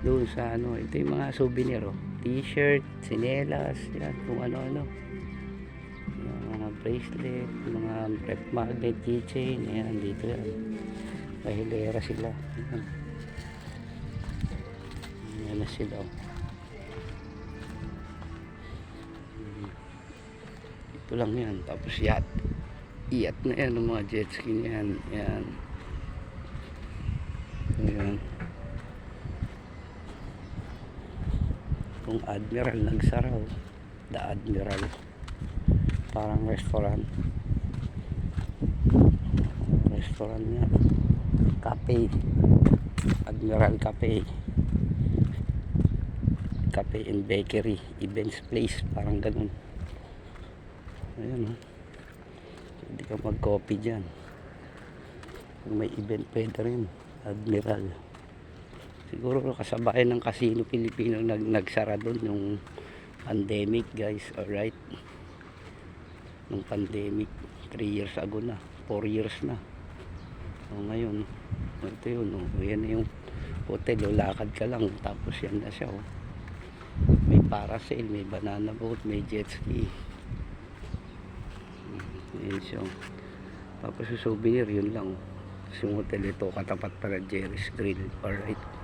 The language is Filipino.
doon sa ano. Ito yung mga souvenir, oh. T-shirt, sinelas, yan, kung ano-ano. Mga bracelet, mga rep magnet, keychain, ayan, dito yan. Kahilera sila. Ayan. Ayan na sila, oh. Ito lang yan. Tapos yacht na yan, ng mga jet ski na yan. Ayan. Ayan. Kung Admiral nagsaraw, The Admiral, parang restaurant nga, cafe, Admiral Cafe and Bakery, events place, parang ganun. Ayan, oh. Hindi ka mag coffee dyan, kung may event pwede rin. Admiral siguro kasabay ng Casino Pilipino nagsara doon yung pandemic, guys. Alright, nung pandemic 3 years ago na, 4 years na. So ngayon ito yun, oh. Yan na yung hotel, oh. Lakad ka lang tapos yan na siya, oh. May parasail, may banana boat, may jet ski. Ayan siya, oh. Tapos yung souvenir yun lang, oh. Yung hotel ito katapat pala Jerry's Grill. Alright.